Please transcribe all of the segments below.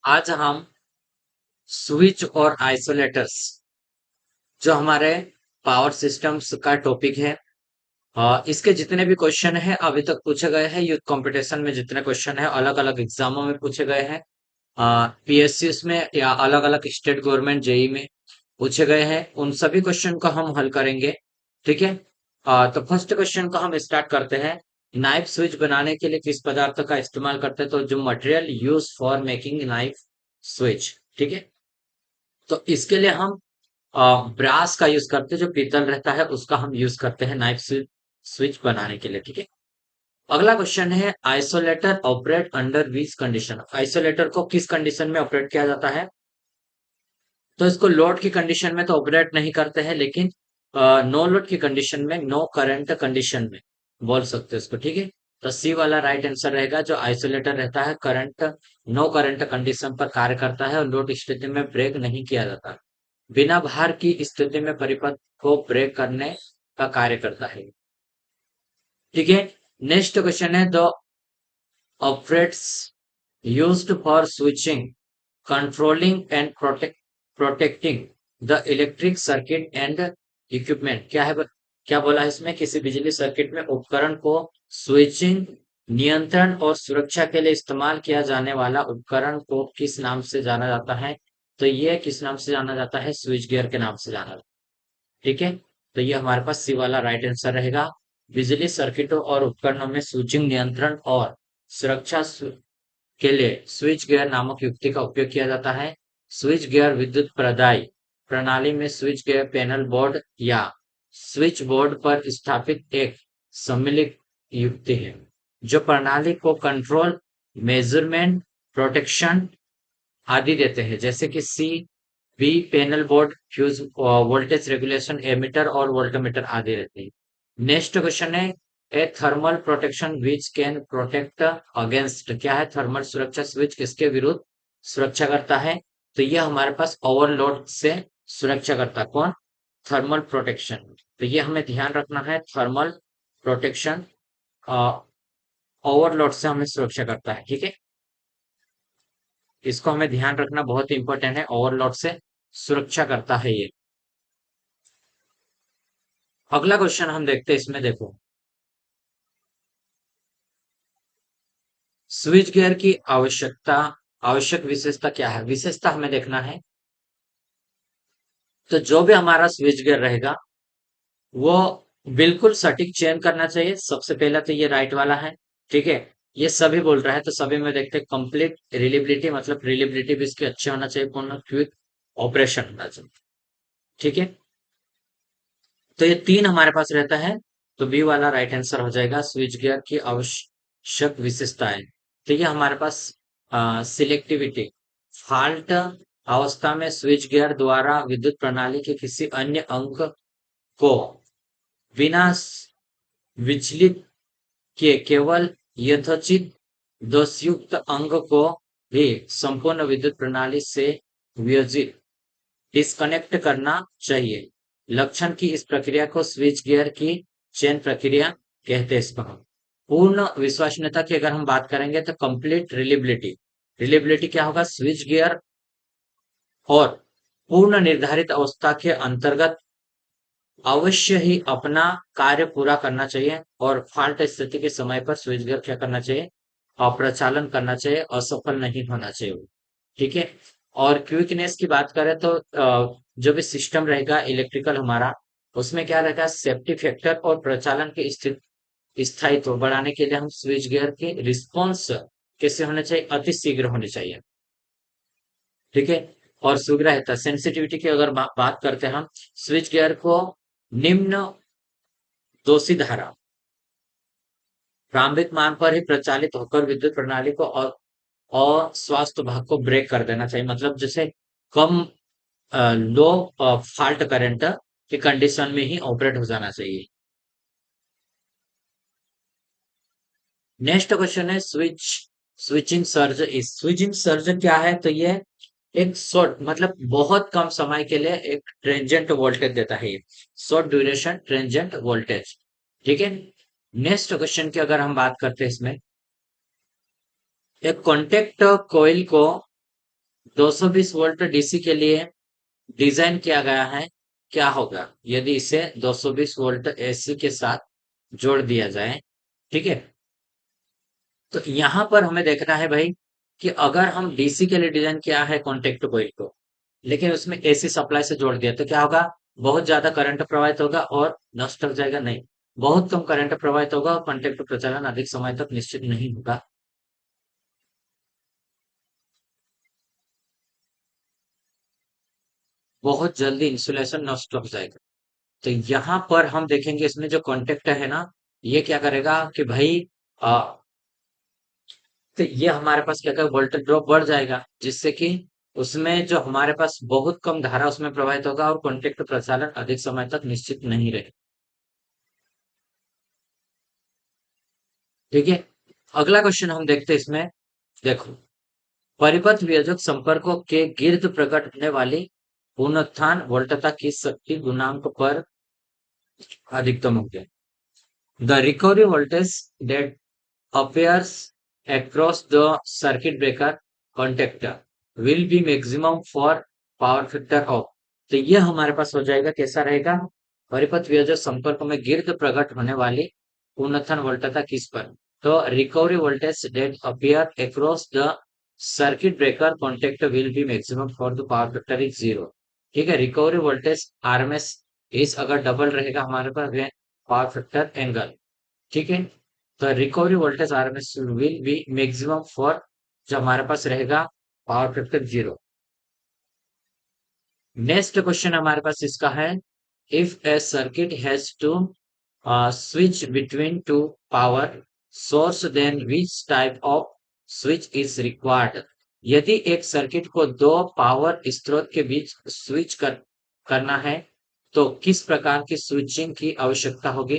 आज हम स्विच और आइसोलेटर्स जो हमारे पावर सिस्टम्स का टॉपिक है। इसके जितने भी क्वेश्चन हैं अभी तक पूछे गए हैं यूथ कंपटीशन में, जितने क्वेश्चन हैं अलग अलग एग्जामों में पूछे गए हैं, पीएससी में या अलग अलग स्टेट गवर्नमेंट जेई में पूछे गए हैं। उन सभी क्वेश्चन को हम हल करेंगे। ठीक है। तो फर्स्ट क्वेश्चन को हम स्टार्ट करते हैं। नाइफ स्विच बनाने के लिए किस पदार्थ का इस्तेमाल करते हैं? तो जो material use for making knife switch. ठीक है। तो इसके लिए हम ब्रास का यूज करते हैं, जो पीतल रहता है उसका हम यूज करते हैं नाइफ स्विच बनाने के लिए। ठीक है। अगला क्वेश्चन है, isolator operate under which condition? Isolator को किस कंडीशन में ऑपरेट किया जाता है? तो इसको लोड की कंडीशन में तो ऑपरेट नहीं करते हैं, लेकिन नो लोड की कंडीशन में, नो करंट कंडीशन में बोल सकते हैं इसको। ठीक है। तो सी वाला राइट आंसर रहेगा। जो आइसोलेटर रहता है करंट, नो करंट कंडीशन पर कार्य करता है और लोड स्थिति में ब्रेक नहीं किया जाता। बिना भार की स्थिति में परिपथ को ब्रेक करने का कार्य करता है। ठीक है। नेक्स्ट क्वेश्चन है, the operates used for switching, controlling and protecting the electric circuit and equipment. क्या है? क्या बोला है इसमें? किसी बिजली सर्किट में उपकरण को स्विचिंग, नियंत्रण और सुरक्षा के लिए इस्तेमाल किया जाने वाला उपकरण को किस नाम से जाना जाता है? तो ये किस नाम से जाना जाता है? स्विच गियर के नाम से जाना जाता है। ठीक है। तो ये हमारे पास सी वाला राइट आंसर रहेगा। बिजली सर्किटों और उपकरणों में स्विचिंग, नियंत्रण और सुरक्षा के लिए स्विच गियर नामक युक्ति का उपयोग किया जाता है। स्विच गियर विद्युत प्रदायी प्रणाली में स्विच गियर पैनल बोर्ड या स्विच बोर्ड पर स्थापित एक सम्मिलित युक्ति है, जो प्रणाली को कंट्रोल, मेजरमेंट, प्रोटेक्शन आदि देते हैं, जैसे कि C B panel board, fuse, voltage regulation, ammeter और वोल्टमीटर आदि रहते हैं। नेक्स्ट क्वेश्चन है, a thermal protection which can protect against. क्या है? थर्मल सुरक्षा स्विच किसके विरुद्ध सुरक्षा करता है? तो यह हमारे पास ओवरलोड से सुरक्षा करता है। कौन? Thermal protection. तो ये हमें ध्यान रखना है, थर्मल प्रोटेक्शन ओवरलोड से हमें सुरक्षा करता है। ठीक है। इसको हमें ध्यान रखना बहुत इंपॉर्टेंट है, ओवरलोड से सुरक्षा करता है ये। अगला क्वेश्चन हम देखते हैं, इसमें देखो, स्विच गियर की आवश्यक विशेषता क्या है? विशेषता हमें देखना है। तो जो भी हमारा स्विच गियर रहेगा वो बिल्कुल सटीक चयन करना चाहिए। सबसे पहला तो ये राइट वाला है। ठीक है। ये सभी बोल रहा है, तो सभी में देखते हैं कंप्लीट रिलेबिलिटी, मतलब रिलेबिलिटी भी इसकी अच्छी होना चाहिए, पूर्ण क्विक ऑपरेशन होना चाहिए। ठीक है। तो ये तीन हमारे पास रहता है, तो बी वाला राइट आंसर हो जाएगा। स्विच गियर की आवश्यक विशेषताएं, तो ये हमारे पास सिलेक्टिविटी, फॉल्ट अवस्था में स्विच गियर द्वारा विद्युत प्रणाली के किसी अन्य अंग को बिना विचलित किए केवल यथोचित दोषयुक्त अंग को भी संपूर्ण विद्युत प्रणाली से वियोजित डिस्कनेक्ट करना चाहिए। लक्षण की इस प्रक्रिया को स्विच गियर की चयन प्रक्रिया कहते हैं इसको हम। पूर्ण विश्वसनीयता की अगर हम बात करेंगे तो कंप्लीट रिलेबिलिटी। रिलेबिलिटी क्या होगा? स्विच गियर और पूर्ण निर्धारित अवस्था के अंतर्गत अवश्य ही अपना कार्य पूरा करना चाहिए, और फॉल्ट स्थिति के समय पर स्विच गियर क्या करना चाहिए? अप्रचालन करना चाहिए, असफल नहीं होना चाहिए। ठीक है। और क्विकनेस की बात करें तो जो भी सिस्टम रहेगा इलेक्ट्रिकल हमारा, उसमें क्या रहेगा? सेफ्टी फैक्टर और प्रचालन की स्थिति स्थायित्व बढ़ाने के लिए हम स्विच गियर की रिस्पॉन्स कैसे होने चाहिए? अति शीघ्र होनी चाहिए। ठीक है। और शीघ्रता सेंसिटिविटी की अगर बात करते हैं हम, स्विच गियर को निम्न दोषी धारा प्रारंभिक मान पर ही प्रचालित होकर विद्युत प्रणाली को और स्वास्थ्य भाग को ब्रेक कर देना चाहिए। मतलब जैसे कम लो फॉल्ट करंट की कंडीशन में ही ऑपरेट हो जाना चाहिए। नेक्स्ट क्वेश्चन है, स्विचिंग सर्ज। इस स्विचिंग सर्ज क्या है? तो ये एक शॉर्ट, मतलब बहुत कम समय के लिए एक ट्रेंजेंट वोल्टेज देता है, ये शॉर्ट ड्यूरेशन ट्रेंजेंट वोल्टेज। ठीक है। नेक्स्ट क्वेश्चन की अगर हम बात करते हैं, इसमें एक कॉन्टेक्ट कोयल को 220 वोल्ट डीसी के लिए डिजाइन किया गया है, क्या होगा यदि इसे 220 वोल्ट एसी के साथ जोड़ दिया जाए। ठीक है, तो यहाँ पर हमें देखना है भाई कि अगर हम डीसी के लिए डिजाइन किया है कॉन्टेक्ट कॉइल को, लेकिन उसमें एसी सप्लाई से जोड़ दिया तो क्या होगा, बहुत ज्यादा करंट प्रवाहित होगा और नष्ट हो जाएगा, नहीं, बहुत कम करंट प्रवाहित होगा और कॉन्टेक्ट प्रचालन अधिक समय तक निश्चित नहीं होगा। बहुत जल्दी इंसुलेशन नष्ट हो जाएगा। तो यहाँ पर हम देखेंगे इसमें जो कॉन्टेक्ट है ना, ये क्या करेगा कि भाई आ, तो ये हमारे पास क्या करेगा, वोल्टेज ड्रॉप बढ़ जाएगा, जिससे कि उसमें जो हमारे पास बहुत कम धारा उसमें प्रवाहित होगा और कॉन्टेक्ट प्रचालन अधिक समय तक निश्चित नहीं रहे। ठीक है, अगला क्वेश्चन हम देखते हैं इसमें। देखो, परिपथ वियोजक संपर्कों के गिर्द प्रकट होने वाली पुनरुत्थान वोल्टता की शक्ति गुणांक पर अधिकतम होंगे। The recovery voltage that appears across the circuit breaker contactor will be maximum for power factor of। तो ये हमारे पास हो जाएगा, कैसा रहेगा, परिपथ वियोजक संपर्क में गिर्द प्रकट होने वाली पूर्णथन वोल्टता किस पर। तो recovery voltage that appear across the circuit breaker contact will be maximum for the power factor is zero. ठीक है, रिकवरी वोल्टेज आरएमएस इस अगर डबल रहेगा हमारे पास पावर फैक्टर एंगल। ठीक है, तो recovery voltage RMS will be maximum for, जो हमारे पास रहेगा power factor zero. Next question हमारे पास इसका है, if a circuit has to switch between two power source then which type of switch is required। यदि एक सर्किट को दो पावर स्रोत के बीच स्विच करना है तो किस प्रकार की स्विचिंग की आवश्यकता होगी।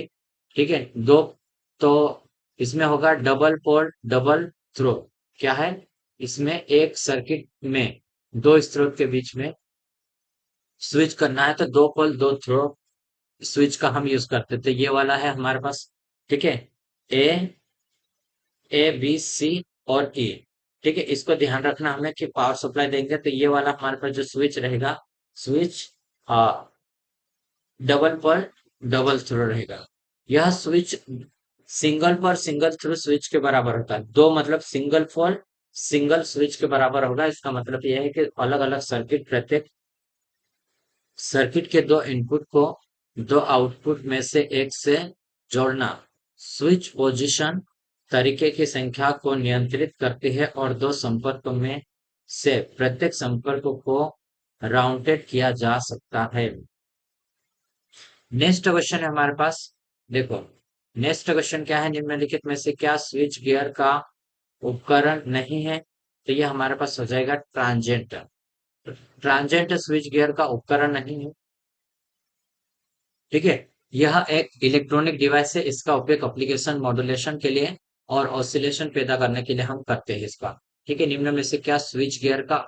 ठीक है, दो, तो इसमें होगा डबल पोल डबल थ्रो। क्या है, इसमें एक सर्किट में दो स्रोत के बीच में स्विच करना है तो दो पोल दो थ्रो स्विच का हम यूज करते थे, ये वाला है हमारे पास। ठीक है, ए ए बी सी और ई। ठीक है, इसको ध्यान रखना हमें कि पावर सप्लाई देंगे तो ये वाला हमारे पास जो स्विच रहेगा, स्विच डबल पर डबल थ्रो रहेगा। यह स्विच सिंगल पर सिंगल थ्रो स्विच के बराबर होता है, दो मतलब सिंगल फॉल सिंगल स्विच के बराबर होगा। इसका मतलब यह है कि अलग अलग सर्किट, प्रत्येक सर्किट के दो इनपुट को दो आउटपुट में से एक से जोड़ना स्विच पोजीशन तरीके की संख्या को नियंत्रित करती है और दो संपर्कों में से प्रत्येक संपर्क को राउंडेड किया जा सकता है। नेक्स्ट क्वेश्चन है हमारे पास। देखो, नेक्स्ट क्वेश्चन क्या है, निम्नलिखित में से क्या स्विच गियर का उपकरण नहीं है। तो ये हमारे पास हो जाएगा ट्रांजेंट। ट्रांजेंट स्विच गियर का उपकरण नहीं है। ठीक है, यह एक इलेक्ट्रॉनिक डिवाइस है, इसका उपयोग एप्लीकेशन मॉड्यूलेशन के लिए और ऑसिलेशन पैदा करने के लिए हम करते हैं इसका। ठीक है, निम्न में से क्या स्विच गियर का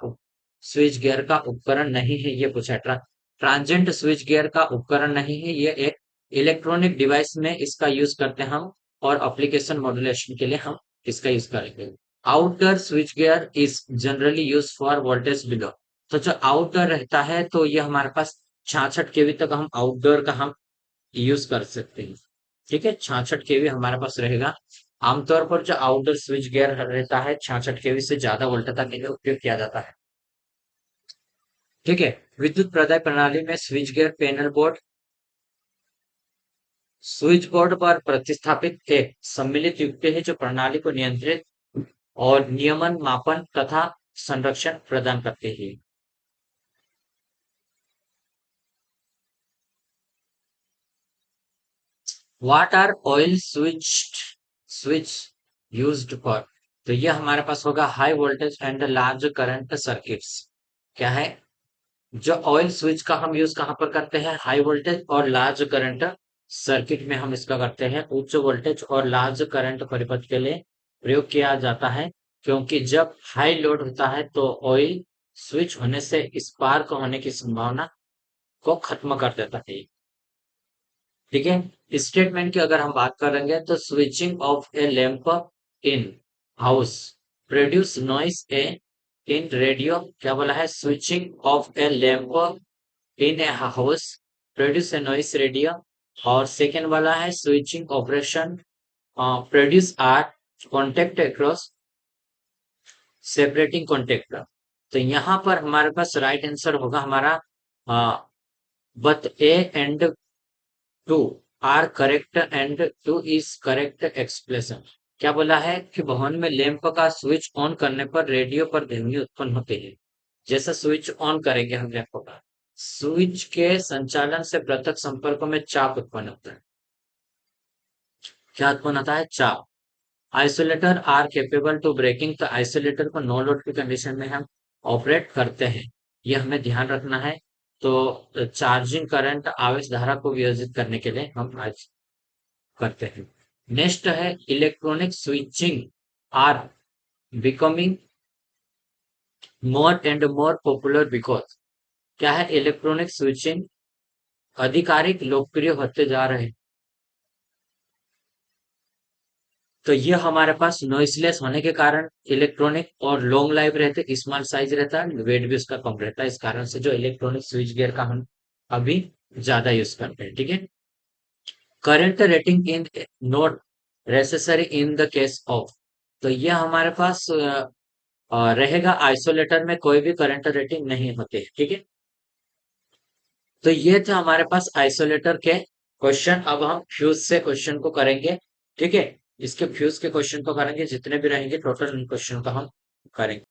उपकरण नहीं है, ये पूछा है। ट्रांजेंट स्विच गियर का उपकरण नहीं है, ये एक इलेक्ट्रॉनिक डिवाइस में इसका यूज करते हैं हम और एप्लीकेशन मॉड्यूलेशन के लिए हम इसका यूज करेंगे। Outdoor switch gear is generally use for voltage below. तो जो आउटडोर रहता है तो ये हमारे पास 66 केवी तक हम आउटडोर का हम यूज कर सकते हैं। ठीक है, 66 केवी हमारे पास रहेगा। आमतौर पर जो आउटडोर स्विच गियर रहता है 66 केवी से ज्यादा वोल्टता के लिए उपयोग किया जाता है। ठीक है, विद्युत प्रदाय प्रणाली में switch gear panel board switch board पर प्रतिस्थापित एक सम्मिलित युक्ति है जो प्रणाली को नियंत्रित और नियमन मापन तथा संरक्षण प्रदान करते हैं। What are oil switch used for. तो ये हमारे पास होगा high voltage and large current circuits. क्या है, जो ऑयल स्विच का हम यूज कहाँ पर करते हैं, हाई वोल्टेज और लार्ज करंट सर्किट में हम इसका करते हैं। उच्च वोल्टेज और लार्ज करंट परिपथ के लिए प्रयोग किया जाता है, क्योंकि जब हाई लोड होता है तो ऑयल स्विच होने से स्पार्क होने की संभावना को खत्म कर देता है। ठीक है, स्टेटमेंट की अगर हम बात करेंगे तो switching off a lamp in house produce noise a in radio क्या बोला है, switching off a lamp in a house produce a noise radio. और सेकेंड वाला है switching operation produce are contact across separating contact. तो यहाँ पर हमारे पास राइट आंसर होगा हमारा but A and two are correct and two is correct expression. क्या बोला है कि भवन में लैंप का स्विच ऑन करने पर रेडियो पर ध्वनि उत्पन्न होती है। जैसा स्विच ऑन करेंगे हम लैंप का, स्विच के संचालन से प्रत्यक्ष संपर्क में चाप उत्पन्न होता है। क्या उत्पन्न होता है? चाप। Isolator are capable to breaking. तो आइसोलेटर को नो लोड की कंडीशन में हम ऑपरेट करते हैं, ये हमें ध्यान रखना है। तो चार्जिंग करंट आवेश धारा को वियोजित करने के लिए हम आज करते हैं। नेक्स्ट है electronic switching are becoming more and more popular because. क्या है? इलेक्ट्रॉनिक स्विचिंग आधिकारिक लोकप्रिय होते जा रहे हैं। तो ये हमारे पास नॉइसलेस होने के कारण इलेक्ट्रॉनिक और लॉन्ग लाइफ रहते, स्मॉल साइज रहता है, वेट भी उसका कम रहता है। इस कारण से जो इलेक्ट्रॉनिक स्विच गियर का हम अभी ज्यादा यूज करते हैं। ठीक है। Current rating in not necessary in the case of. तो ये हमारे पास रहेगा आइसोलेटर में कोई भी करंट रेटिंग नहीं होती है। ठीक है। तो ये थे हमारे पास आइसोलेटर के क्वेश्चन। अब हम फ्यूज से क्वेश्चन को करेंगे। ठीक है। इसके फ्यूज के क्वेश्चन को करेंगे, जितने भी रहेंगे टोटल इन क्वेश्चन को हम करेंगे।